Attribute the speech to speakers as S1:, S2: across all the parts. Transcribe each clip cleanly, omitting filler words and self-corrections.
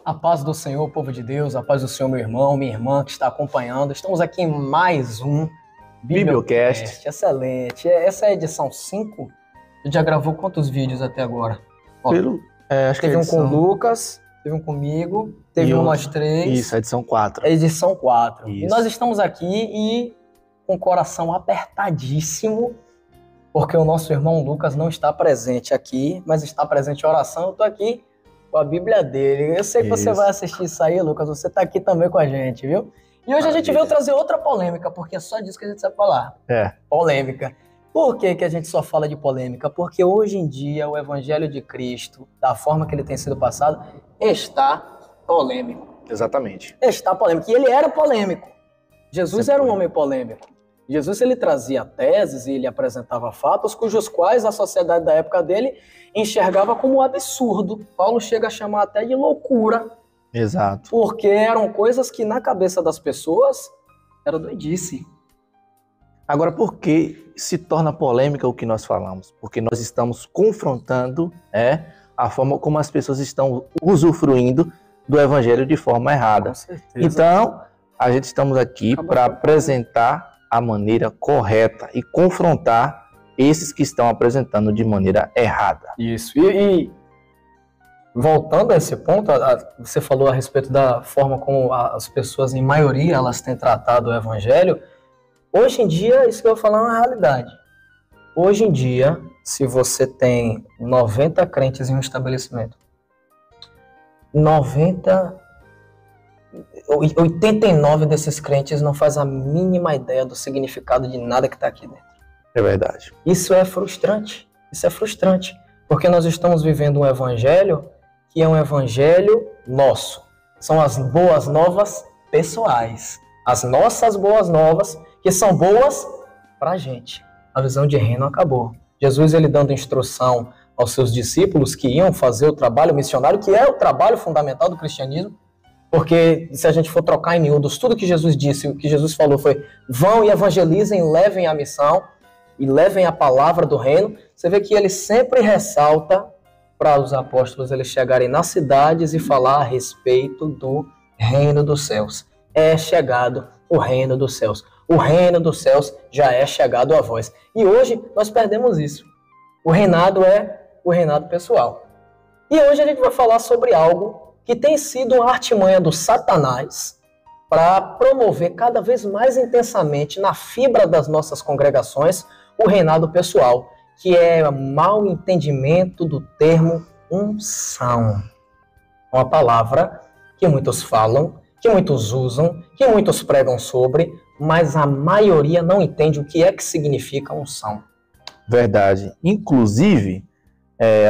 S1: A paz do Senhor, povo de Deus, a paz do Senhor, meu irmão, minha irmã que está acompanhando. Estamos aqui em mais um
S2: Bibliocast.
S1: Excelente. Essa é a edição 5. Você já gravou quantos vídeos até agora? Ó,
S2: Acho que
S1: teve
S2: é
S1: um com o Lucas, teve um comigo, teve um nós três.
S2: Isso, a edição 4.
S1: É a edição 4.
S2: Isso.
S1: E nós estamos aqui e com o coração apertadíssimo, porque o nosso irmão Lucas não está presente aqui, mas está presente em oração. Eu estou aqui com a Bíblia dele. Eu sei que você vai assistir isso aí, Lucas. Você está aqui também com a gente, viu? E hoje a gente veio trazer outra polêmica, porque é só disso que a gente sabe falar. Polêmica. Por que a gente só fala de polêmica? Porque hoje em dia o Evangelho de Cristo, da forma que ele tem sido passado, está polêmico.
S2: Exatamente.
S1: Está polêmico. E ele era polêmico. Jesus era um homem polêmico. Jesus, ele trazia teses e ele apresentava fatos cujos quais a sociedade da época dele enxergava como absurdo. Paulo chega a chamar até de loucura.
S2: Exato.
S1: Porque eram coisas que na cabeça das pessoas era doidice.
S2: Agora, por que se torna polêmica o que nós falamos? Porque nós estamos confrontando a forma como as pessoas estão usufruindo do evangelho de forma errada.
S1: Com certeza.
S2: Então, a gente estamos aqui para apresentar a maneira correta e confrontar esses que estão apresentando de maneira errada.
S1: Isso. E voltando a esse ponto, você falou a respeito da forma como as pessoas, em maioria, elas têm tratado o evangelho. Hoje em dia, isso que eu vou falar é uma realidade. Hoje em dia, se você tem 90 crentes em um estabelecimento, 89 desses crentes não faz a mínima ideia do significado de nada que está aqui dentro.
S2: É verdade.
S1: Isso é frustrante. Isso é frustrante. Porque nós estamos vivendo um evangelho que é um evangelho nosso. São as boas novas pessoais. As nossas boas novas, que são boas para a gente. A visão de reino acabou. Jesus, ele dando instrução aos seus discípulos que iam fazer o trabalho missionário, que é o trabalho fundamental do cristianismo. Porque se a gente for trocar em miúdos, tudo que Jesus disse, o que Jesus falou foi: vão e evangelizem, levem a missão e levem a palavra do reino. Você vê que ele sempre ressalta para os apóstolos eles chegarem nas cidades e falar a respeito do reino dos céus. É chegado o reino dos céus. O reino dos céus já é chegado a vós. E hoje nós perdemos isso. O reinado é o reinado pessoal. E hoje a gente vai falar sobre algo que tem sido uma artimanha do Satanás para promover cada vez mais intensamente na fibra das nossas congregações o reinado pessoal, que é o mau entendimento do termo unção. Uma palavra que muitos falam, que muitos usam, que muitos pregam sobre, mas a maioria não entende o que é que significa unção.
S2: Verdade. Inclusive,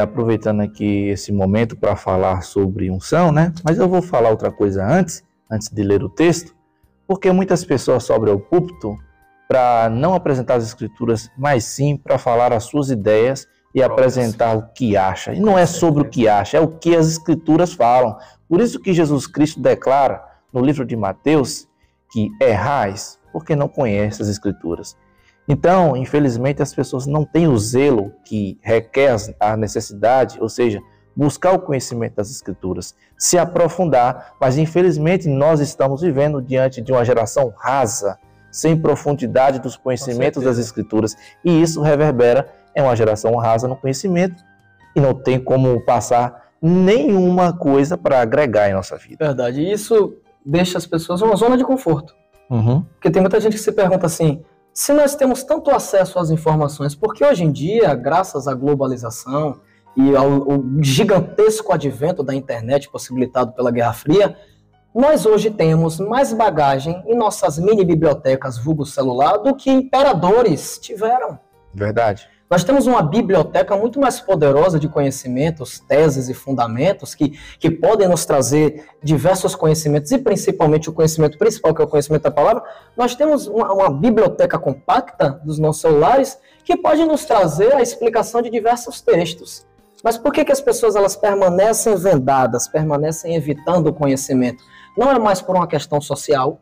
S2: aproveitando aqui esse momento para falar sobre unção, né? Mas eu vou falar outra coisa antes de ler o texto, porque muitas pessoas sobem ao púlpito para não apresentar as escrituras, mas sim para falar as suas ideias e apresentar o que acha. E não é sobre o que acha, é o que as escrituras falam. Por isso que Jesus Cristo declara no livro de Mateus que errais porque não conhece as escrituras. Então, infelizmente, as pessoas não têm o zelo que requer a necessidade, ou seja, buscar o conhecimento das Escrituras, se aprofundar, mas infelizmente nós estamos vivendo diante de uma geração rasa, sem profundidade dos conhecimentos das Escrituras, e isso reverbera em uma geração rasa no conhecimento e não tem como passar nenhuma coisa para agregar em nossa vida.
S1: Verdade, e isso deixa as pessoas numa zona de conforto. Porque tem muita gente que se pergunta assim: se nós temos tanto acesso às informações, porque hoje em dia, graças à globalização e ao gigantesco advento da internet possibilitado pela Guerra Fria, nós hoje temos mais bagagem em nossas mini bibliotecas vulgo celular do que imperadores tiveram.
S2: Verdade.
S1: Nós temos uma biblioteca muito mais poderosa de conhecimentos, teses e fundamentos que podem nos trazer diversos conhecimentos e principalmente o conhecimento principal, que é o conhecimento da palavra. Nós temos uma biblioteca compacta dos nossos celulares que pode nos trazer a explicação de diversos textos. Mas por que as pessoas elas permanecem vendadas, permanecem evitando o conhecimento? Não é mais por uma questão social,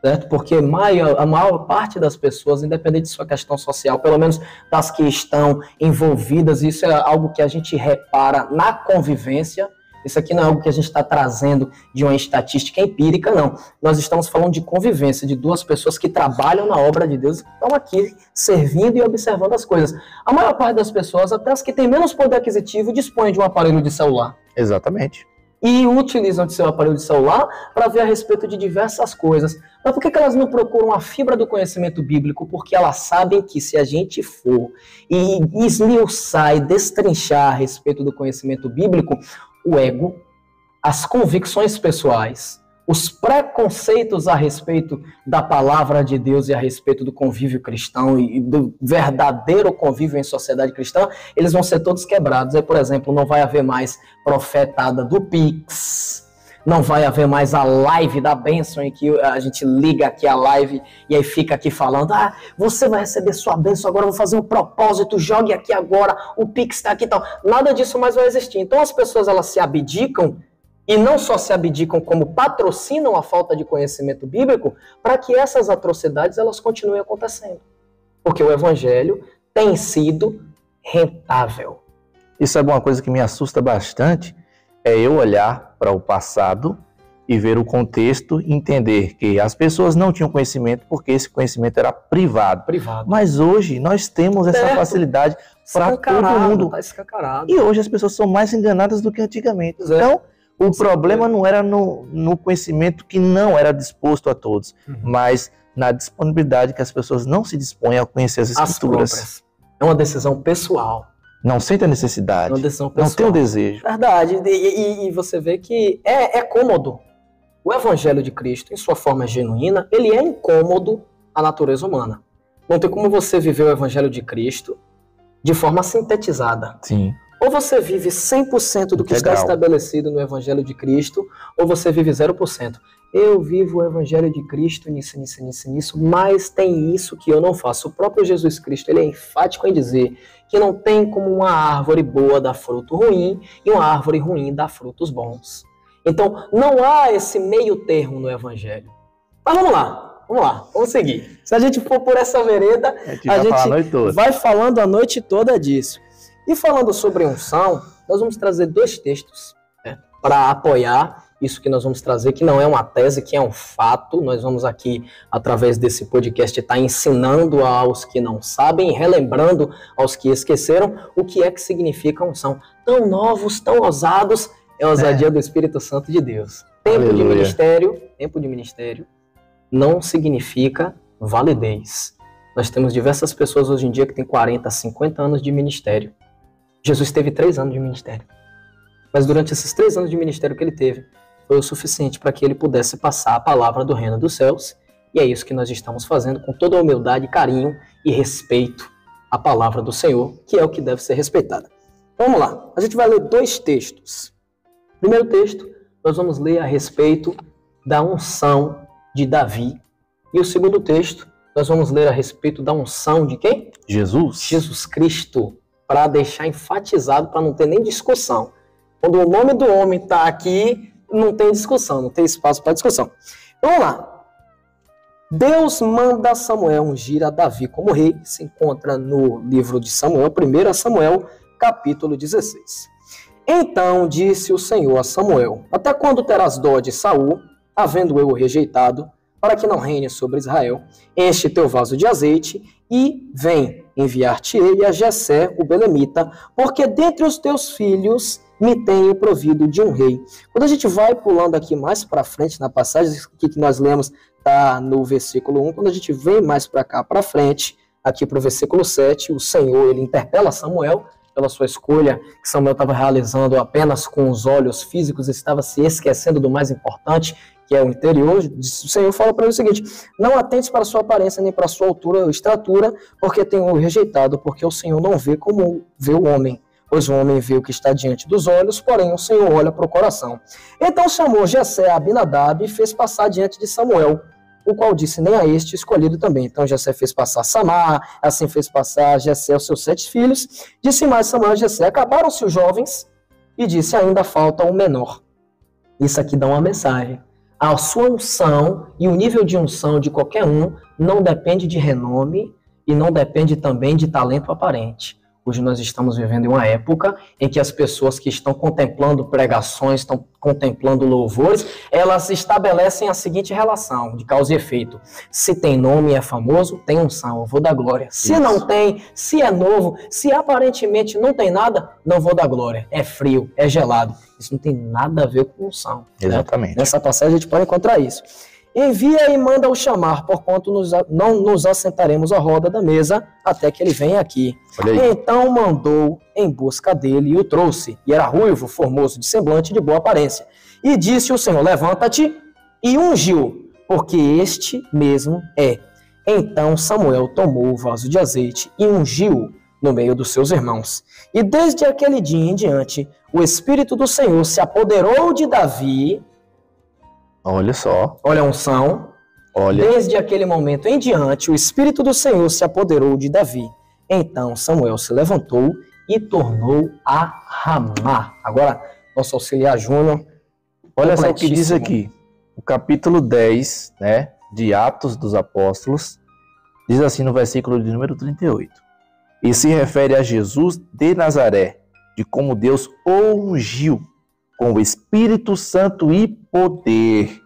S1: certo? Porque a maior parte das pessoas, independente de sua questão social, pelo menos das que estão envolvidas, isso é algo que a gente repara na convivência, Isso aqui não é algo que a gente está trazendo de uma estatística empírica, não. Nós estamos falando de convivência de duas pessoas que trabalham na obra de Deus, que estão aqui servindo e observando as coisas. A maior parte das pessoas, até as que têm menos poder aquisitivo, dispõem de um aparelho de celular.
S2: Exatamente.
S1: E utilizam de seu aparelho de celular para ver a respeito de diversas coisas. Mas por que elas não procuram a fibra do conhecimento bíblico? Porque elas sabem que se a gente for e esmiuçar e destrinchar a respeito do conhecimento bíblico, o ego, as convicções pessoais, os preconceitos a respeito da palavra de Deus e a respeito do convívio cristão e do verdadeiro convívio em sociedade cristã, eles vão ser todos quebrados. Aí, por exemplo, não vai haver mais profetada do Pix, não vai haver mais a live da bênção, em que a gente liga aqui a live e aí fica aqui falando, você vai receber sua bênção agora, eu vou fazer um propósito, jogue aqui agora, o Pix está aqui e tal. Nada disso mais vai existir. Então as pessoas, elas se abdicam, e não só se abdicam, como patrocinam a falta de conhecimento bíblico para que essas atrocidades elas continuem acontecendo. Porque o evangelho tem sido rentável.
S2: Isso é uma coisa que me assusta bastante, é eu olhar para o passado e ver o contexto e entender que as pessoas não tinham conhecimento porque esse conhecimento era privado. Mas hoje nós temos essa facilidade para todo mundo.
S1: Tá escancarado.
S2: E hoje as pessoas são mais enganadas do que antigamente. Então, o problema não era no conhecimento que não era disposto a todos, mas na disponibilidade que as pessoas não se dispõem a conhecer as escrituras.
S1: É uma decisão pessoal.
S2: Não sente a necessidade.
S1: É uma decisão pessoal.
S2: Não tem o desejo.
S1: Verdade. E você vê que é cômodo. O evangelho de Cristo, em sua forma genuína, ele é incômodo à natureza humana. Não tem como você viver o evangelho de Cristo de forma sintetizada.
S2: Sim.
S1: Ou você vive 100% do que está estabelecido no Evangelho de Cristo, ou você vive 0%. Eu vivo o Evangelho de Cristo nisso, mas tem isso que eu não faço. O próprio Jesus Cristo, ele é enfático em dizer que não tem como uma árvore boa dar fruto ruim e uma árvore ruim dar frutos bons. Então, não há esse meio termo no Evangelho. Mas vamos seguir. Se a gente for por essa vereda, a gente vai falando a noite toda disso. E falando sobre unção, nós vamos trazer dois textos para apoiar isso que nós vamos trazer, que não é uma tese, que é um fato. Nós vamos aqui, através desse podcast, estar ensinando aos que não sabem, relembrando aos que esqueceram o que é que significa unção. Tão novos, tão ousados, é a ousadia do Espírito Santo de Deus. Tempo de ministério não significa validez. Nós temos diversas pessoas hoje em dia que têm 40, 50 anos de ministério. Jesus teve 3 anos de ministério. Mas durante esses 3 anos de ministério que ele teve, foi o suficiente para que ele pudesse passar a palavra do reino dos céus. E é isso que nós estamos fazendo com toda a humildade, carinho e respeito à palavra do Senhor, que é o que deve ser respeitada. Vamos lá, a gente vai ler 2 textos. Primeiro texto, nós vamos ler a respeito da unção de Davi. E o segundo texto, nós vamos ler a respeito da unção de quem? Jesus Cristo. Para deixar enfatizado, para não ter nem discussão. Quando o nome do homem está aqui, não tem discussão, não tem espaço para discussão. Vamos lá. Deus manda Samuel ungir a Davi como rei. Se encontra no livro de Samuel, 1 Samuel, capítulo 16. Então disse o Senhor a Samuel: até quando terás dó de Saul, havendo eu o rejeitado, para que não reine sobre Israel? Enche teu vaso de azeite e vem enviar-te-ei a Jessé, o belemita, porque dentre os teus filhos me tenho provido de um rei. Quando a gente vai pulando aqui mais para frente na passagem que nós lemos, tá no versículo 1, quando a gente vem mais para cá para frente, aqui para o versículo 7, o Senhor ele interpela Samuel pela sua escolha, que Samuel estava realizando apenas com os olhos físicos, estava se esquecendo do mais importante, que é o interior. O Senhor fala para ele o seguinte: não atentes para a sua aparência, nem para a sua altura ou estatura, porque tenho rejeitado, porque o Senhor não vê como vê o homem, pois o homem vê o que está diante dos olhos, porém o Senhor olha para o coração. Então chamou Jessé a Abinadab e fez passar diante de Samuel, o qual disse: nem a este escolhido também. Então Jessé fez passar Samar, assim fez passar Jessé os seus 7 filhos. Disse mais Samuel a Jessé: acabaram-se os jovens, e disse: ainda falta o menor. Isso aqui dá uma mensagem. A sua unção e o nível de unção de qualquer um não depende de renome e não depende também de talento aparente. Hoje nós estamos vivendo em uma época em que as pessoas que estão contemplando pregações, estão contemplando louvores, elas estabelecem a seguinte relação de causa e efeito. Se tem nome e é famoso, tem unção, eu vou dar glória. Se não tem, se é novo, se aparentemente não tem nada, não vou dar glória. É frio, é gelado. Isso não tem nada a ver com unção.
S2: Exatamente.
S1: Né? Nessa passagem a gente pode encontrar isso. Envia e manda-o chamar, porquanto não nos assentaremos à roda da mesa até que ele venha aqui. Então mandou em busca dele e o trouxe. E era ruivo, formoso, de semblante de boa aparência. E disse o Senhor, levanta-te e ungiu, porque este mesmo é. Então Samuel tomou o vaso de azeite e ungiu no meio dos seus irmãos. E desde aquele dia em diante, o Espírito do Senhor se apoderou de Davi.
S2: Olha só.
S1: Olha a unção.
S2: Olha.
S1: Desde aquele momento em diante, o Espírito do Senhor se apoderou de Davi. Então Samuel se levantou e tornou a Ramá. Agora, nosso auxiliar Júnior.
S2: Olha só o que diz aqui. O capítulo 10, né, de Atos dos Apóstolos, diz assim no versículo de número 38. E se refere a Jesus de Nazaré, de como Deus o ungiu com o Espírito Santo e poder,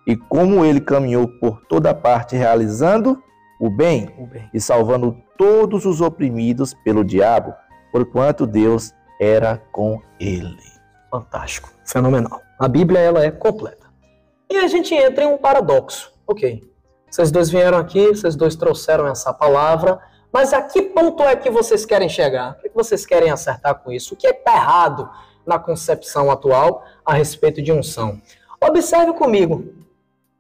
S2: e como ele caminhou por toda parte realizando o bem e salvando todos os oprimidos pelo diabo, porquanto Deus era com ele.
S1: Fantástico, fenomenal. A Bíblia ela é completa. E a gente entra em um paradoxo. Ok, vocês dois vieram aqui, vocês dois trouxeram essa palavra, mas a que ponto é que vocês querem chegar? O que vocês querem acertar com isso? O que está errado na concepção atual a respeito de unção? Observe comigo,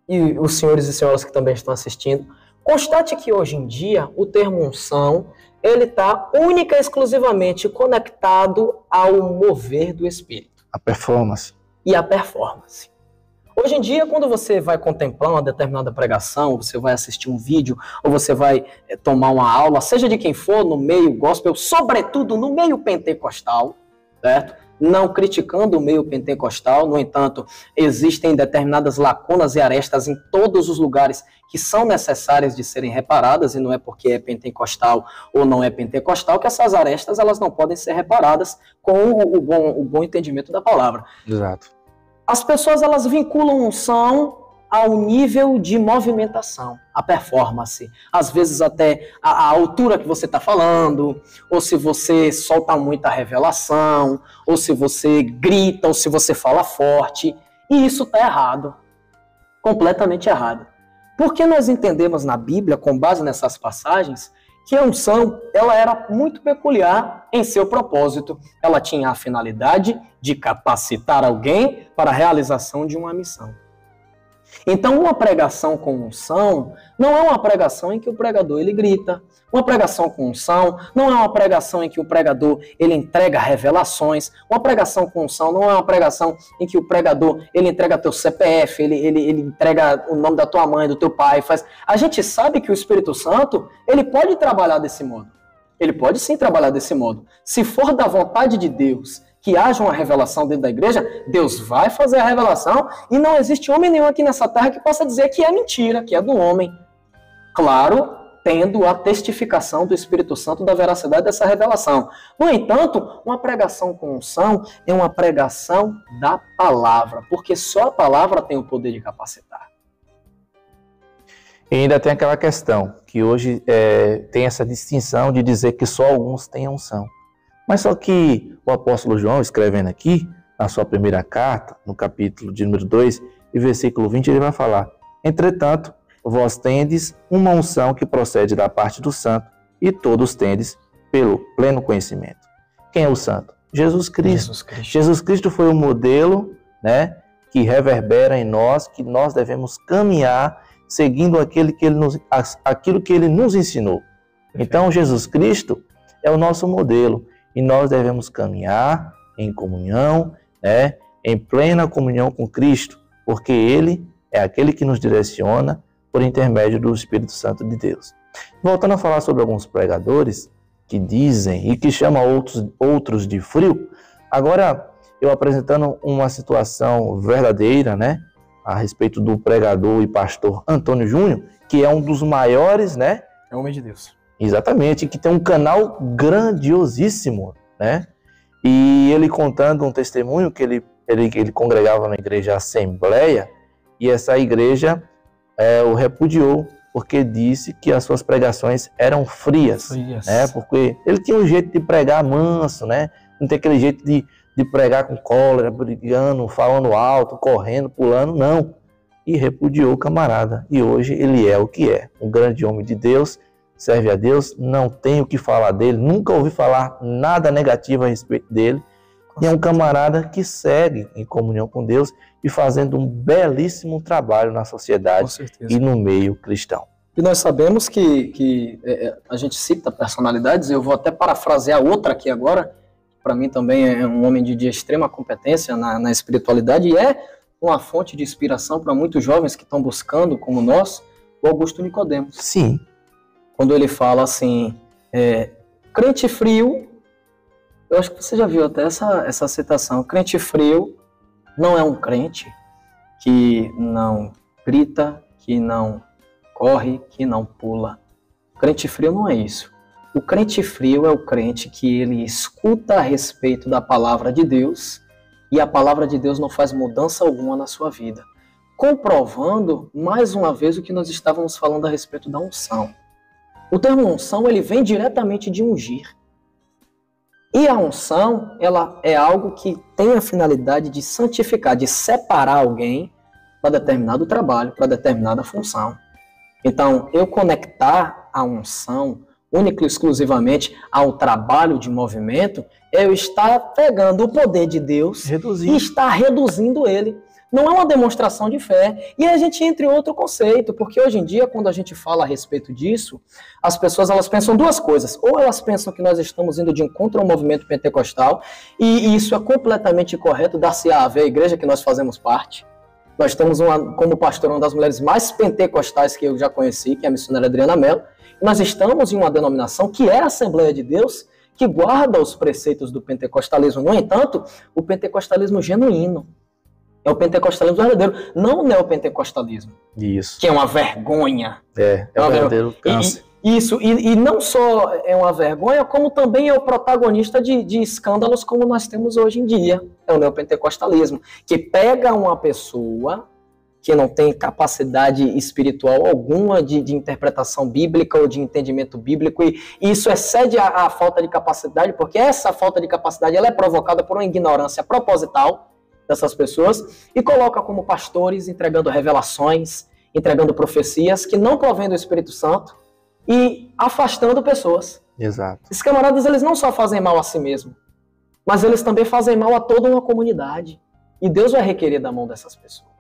S1: e os senhores e senhoras que também estão assistindo, constate que hoje em dia o termo unção, ele está única e exclusivamente conectado ao mover do Espírito.
S2: A performance.
S1: E a performance. Hoje em dia, quando você vai contemplar uma determinada pregação, você vai assistir um vídeo, ou você vai tomar uma aula, seja de quem for, no meio gospel, sobretudo no meio pentecostal, certo? Não criticando o meio pentecostal, no entanto, existem determinadas lacunas e arestas em todos os lugares que são necessárias de serem reparadas, e não é porque é pentecostal ou não é pentecostal que essas arestas elas não podem ser reparadas com o bom entendimento da palavra.
S2: Exato.
S1: As pessoas elas vinculam unção ao nível de movimentação, a performance, às vezes até a altura que você está falando, ou se você solta muita revelação, ou se você grita, ou se você fala forte, e isso está errado, completamente errado. Porque nós entendemos na Bíblia, com base nessas passagens, que a unção ela era muito peculiar em seu propósito. Ela tinha a finalidade de capacitar alguém para a realização de uma missão. Então, uma pregação com unção não é uma pregação em que o pregador ele grita. Uma pregação com unção não é uma pregação em que o pregador ele entrega revelações. Uma pregação com unção não é uma pregação em que o pregador ele entrega teu CPF, ele entrega o nome da tua mãe, do teu pai. A gente sabe que o Espírito Santo ele pode trabalhar desse modo. Ele pode sim trabalhar desse modo. Se for da vontade de Deus que haja uma revelação dentro da igreja, Deus vai fazer a revelação e não existe homem nenhum aqui nessa terra que possa dizer que é mentira, que é do homem. Claro, tendo a testificação do Espírito Santo da veracidade dessa revelação. No entanto, uma pregação com unção é uma pregação da palavra, porque só a palavra tem o poder de capacitar.
S2: E ainda tem aquela questão, que hoje tem essa distinção de dizer que só alguns têm unção. Mas só que o apóstolo João, escrevendo aqui, na sua primeira carta, no capítulo de número 2, e versículo 20, ele vai falar: entretanto, vós tendes uma unção que procede da parte do santo, e todos tendes pelo pleno conhecimento. Quem é o santo? Jesus Cristo. Jesus Cristo foi o modelo, né, que reverbera em nós, que nós devemos caminhar seguindo aquilo que ele nos ensinou. Então, Jesus Cristo é o nosso modelo. E nós devemos caminhar em comunhão, né, em plena comunhão com Cristo, porque Ele é aquele que nos direciona por intermédio do Espírito Santo de Deus. Voltando a falar sobre alguns pregadores que dizem e que chamam outros de frio, agora eu apresentando uma situação verdadeira, né, a respeito do pregador e pastor Antônio Júnior, que é um dos maiores, né?
S1: É homem de Deus.
S2: Exatamente, que tem um canal grandiosíssimo, né? E ele contando um testemunho que ele congregava na igreja Assembleia, e essa igreja o repudiou, porque disse que as suas pregações eram frias. Né? Porque ele tinha um jeito de pregar manso, né? Não tem aquele jeito de pregar com cólera, brigando, falando alto, correndo, pulando, não. E repudiou o camarada. E hoje ele é o que é, um grande homem de Deus, serve a Deus, não tenho o que falar dele, nunca ouvi falar nada negativo a respeito dele. E é um camarada que segue em comunhão com Deus e fazendo um belíssimo trabalho na sociedade e no meio cristão.
S1: E nós sabemos que a gente cita personalidades, eu vou até parafrasear outra aqui agora, para mim também é um homem de extrema competência na espiritualidade e é uma fonte de inspiração para muitos jovens que estão buscando, como nós, o Augusto Nicodemos.
S2: Sim.
S1: Quando ele fala assim, crente frio, eu acho que você já viu até essa citação, crente frio não é um crente que não grita, que não corre, que não pula. Crente frio não é isso. O crente frio é o crente que ele escuta a respeito da palavra de Deus e a palavra de Deus não faz mudança alguma na sua vida. Comprovando, mais uma vez, o que nós estávamos falando a respeito da unção. O termo unção, ele vem diretamente de ungir. E a unção, ela é algo que tem a finalidade de santificar, de separar alguém para determinado trabalho, para determinada função. Então, eu conectar a unção única e exclusivamente ao trabalho de movimento, é eu estar pegando o poder de Deus e estar reduzindo ele. Não é uma demonstração de fé. E a gente entra em outro conceito, porque hoje em dia, quando a gente fala a respeito disso, as pessoas elas pensam duas coisas. Ou elas pensam que nós estamos indo de encontro ao movimento pentecostal, e isso é completamente incorreto, dar-se-á a ver a igreja que nós fazemos parte. Nós temos como pastor uma das mulheres mais pentecostais que eu já conheci, que é a missionária Adriana Mello. Nós estamos em uma denominação que é a Assembleia de Deus, que guarda os preceitos do pentecostalismo. No entanto, o pentecostalismo genuíno. É o pentecostalismo verdadeiro, não o neopentecostalismo.
S2: Isso.
S1: Que é uma vergonha.
S2: É um verdadeiro câncer.
S1: E não só é uma vergonha, como também é o protagonista de escândalos como nós temos hoje em dia. É o neopentecostalismo, que pega uma pessoa que não tem capacidade espiritual alguma de interpretação bíblica ou de entendimento bíblico, e isso excede a falta de capacidade, porque essa falta de capacidade ela é provocada por uma ignorância proposital dessas pessoas, e coloca como pastores entregando revelações, entregando profecias que não provêm do Espírito Santo e afastando pessoas.
S2: Exato.
S1: Esses camaradas, eles não só fazem mal a si mesmos, mas eles também fazem mal a toda uma comunidade. E Deus vai requerer da mão dessas pessoas.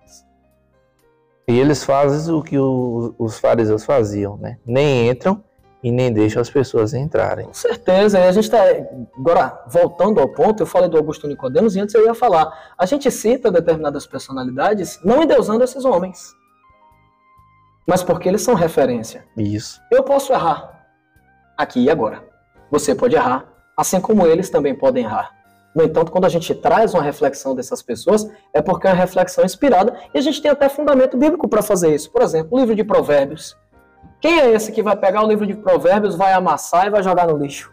S2: E eles fazem o que os fariseus faziam, né? Nem entram e nem deixam as pessoas entrarem.
S1: Com certeza. E a gente está... Agora, voltando ao ponto, eu falei do Augusto Nicodemos e antes eu ia falar. A gente cita determinadas personalidades não endeusando esses homens, mas porque eles são referência.
S2: Isso.
S1: Eu posso errar aqui e agora. Você pode errar, assim como eles também podem errar. No entanto, quando a gente traz uma reflexão dessas pessoas, é porque é uma reflexão inspirada e a gente tem até fundamento bíblico para fazer isso. Por exemplo, o livro de Provérbios. Quem é esse que vai pegar o livro de Provérbios, vai amassar e vai jogar no lixo?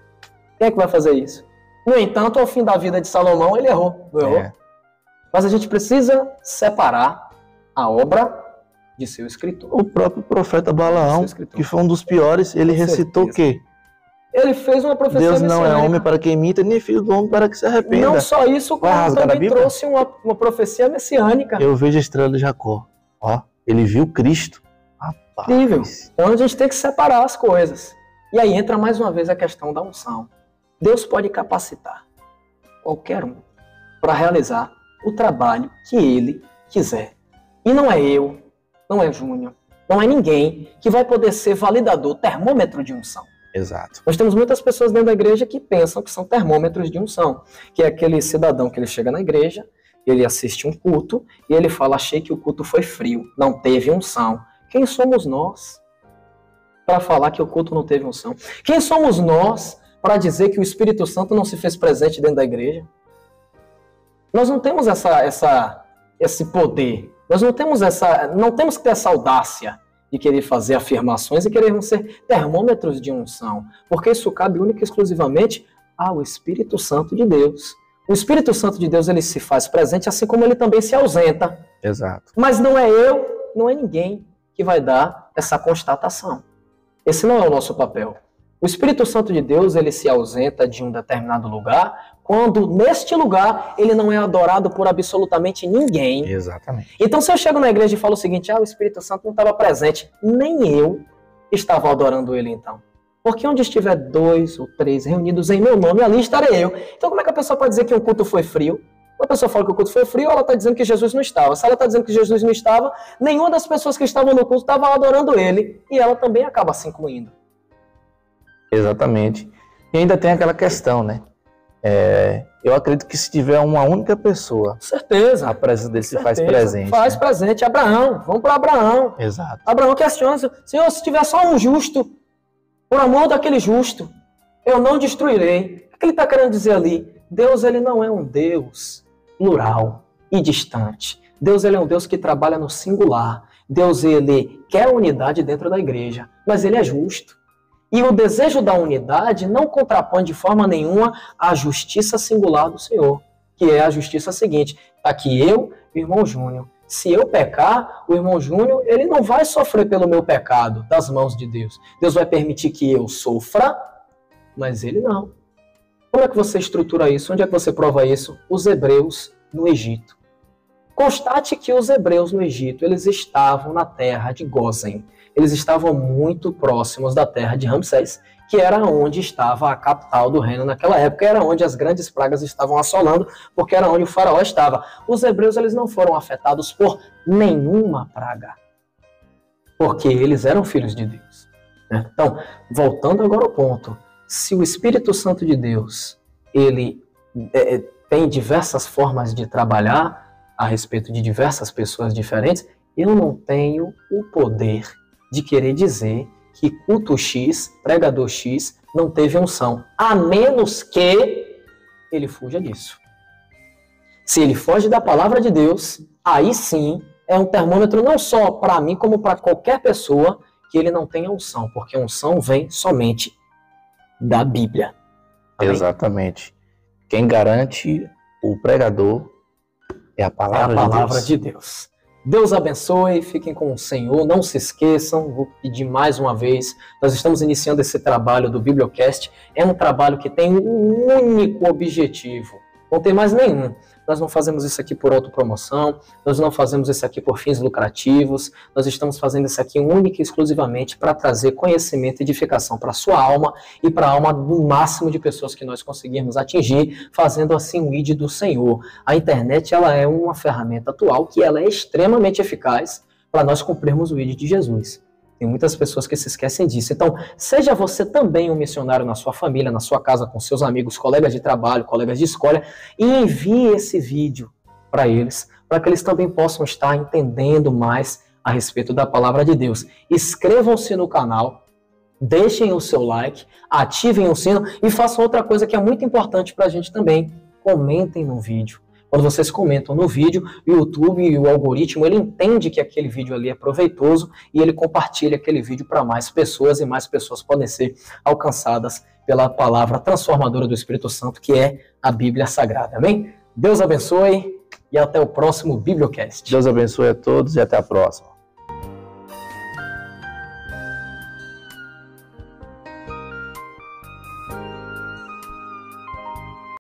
S1: Quem é que vai fazer isso? No entanto, ao fim da vida de Salomão, ele errou. Não errou? Mas a gente precisa separar a obra de seu escritor.
S2: O próprio profeta Balaão, que foi um dos piores, ele recitou o quê?
S1: Ele fez uma profecia
S2: Deus não
S1: messiânica.
S2: é homem para que imita, nem filho do homem para que se arrependa.
S1: Não só isso, como também trouxe uma profecia messiânica.
S2: Eu vejo a estrela de Jacó. Ó, ele viu Cristo. Rapaz.
S1: Incrível. Então a gente tem que separar as coisas. E aí entra mais uma vez a questão da unção. Deus pode capacitar qualquer um para realizar o trabalho que ele quiser. E não é eu, não é Júnior, não é ninguém que vai poder ser validador, termômetro de unção.
S2: Exato.
S1: Nós temos muitas pessoas dentro da igreja que pensam que são termômetros de unção, que é aquele cidadão que ele chega na igreja, ele assiste um culto e ele fala, achei que o culto foi frio, não teve unção. Quem somos nós para falar que o culto não teve unção? Quem somos nós para dizer que o Espírito Santo não se fez presente dentro da igreja? Nós não temos esse poder, nós não temos que ter essa audácia de querer fazer afirmações e querermos ser termômetros de unção, porque isso cabe única e exclusivamente ao Espírito Santo de Deus. O Espírito Santo de Deus, ele se faz presente, assim como ele também se ausenta.
S2: Exato.
S1: Mas não é eu, não é ninguém que vai dar essa constatação. Esse não é o nosso papel. O Espírito Santo de Deus, ele se ausenta de um determinado lugar, quando neste lugar ele não é adorado por absolutamente ninguém.
S2: Exatamente.
S1: Então, se eu chego na igreja e falo o seguinte, o Espírito Santo não estava presente, nem eu estava adorando ele então. Porque onde estiver 2 ou 3 reunidos em meu nome, ali estarei eu. Então, como é que a pessoa pode dizer que um culto foi frio? Quando a pessoa fala que o culto foi frio, ela está dizendo que Jesus não estava. Se ela está dizendo que Jesus não estava, nenhuma das pessoas que estavam no culto estava adorando ele. E ela também acaba se incluindo.
S2: Exatamente. E ainda tem aquela questão, né? Eu acredito que se tiver uma única pessoa,
S1: certeza,
S2: a presença dele se faz presente.
S1: Faz presente. Abraão, vamos para Abraão.
S2: Exato.
S1: Abraão questiona, Senhor, se tiver só um justo, por amor daquele justo, eu não destruirei. O que ele está querendo dizer ali? Deus, ele não é um Deus plural e distante. Deus, ele é um Deus que trabalha no singular. Deus, ele quer unidade dentro da igreja, mas ele é justo. E o desejo da unidade não contrapõe de forma nenhuma a justiça singular do Senhor, que é a justiça seguinte. Está aqui eu e o irmão Júnior. Se eu pecar, o irmão Júnior, ele não vai sofrer pelo meu pecado das mãos de Deus. Deus vai permitir que eu sofra, mas ele não. Como é que você estrutura isso? Onde é que você prova isso? Os hebreus no Egito. Constate que os hebreus no Egito, eles estavam na terra de Gósen. Eles estavam muito próximos da terra de Ramsés, que era onde estava a capital do reino naquela época, era onde as grandes pragas estavam assolando, porque era onde o faraó estava. Os hebreus, eles não foram afetados por nenhuma praga, porque eles eram filhos de Deus. Então, voltando agora ao ponto, se o Espírito Santo de Deus, ele tem diversas formas de trabalhar a respeito de diversas pessoas diferentes, eu não tenho o poder de querer dizer que culto X, pregador X, não teve unção, a menos que ele fuja disso. Se ele foge da palavra de Deus, aí sim é um termômetro não só para mim, como para qualquer pessoa que ele não tenha unção, porque a unção vem somente da Bíblia. Amém?
S2: Exatamente. Quem garante o pregador é a palavra
S1: de Deus. Deus abençoe, fiquem com o Senhor, não se esqueçam, vou pedir mais uma vez, nós estamos iniciando esse trabalho do Bibliocast, é um trabalho que tem um único objetivo, não tem mais nenhum. Nós não fazemos isso aqui por autopromoção, nós não fazemos isso aqui por fins lucrativos, nós estamos fazendo isso aqui única e exclusivamente para trazer conhecimento e edificação para a sua alma e para a alma do máximo de pessoas que nós conseguirmos atingir, fazendo assim o ID do Senhor. A internet, ela é uma ferramenta atual que ela é extremamente eficaz para nós cumprirmos o ID de Jesus. Tem muitas pessoas que se esquecem disso. Então, seja você também um missionário na sua família, na sua casa, com seus amigos, colegas de trabalho, colegas de escola, e envie esse vídeo para eles, para que eles também possam estar entendendo mais a respeito da palavra de Deus. Inscrevam-se no canal, deixem o seu like, ativem o sino e façam outra coisa que é muito importante para a gente também. Comentem no vídeo. Quando vocês comentam no vídeo, o YouTube e o algoritmo, ele entende que aquele vídeo ali é proveitoso e ele compartilha aquele vídeo para mais pessoas e mais pessoas podem ser alcançadas pela palavra transformadora do Espírito Santo, que é a Bíblia Sagrada. Amém? Deus abençoe e até o próximo Bibliocast.
S2: Deus abençoe a todos e até a próxima.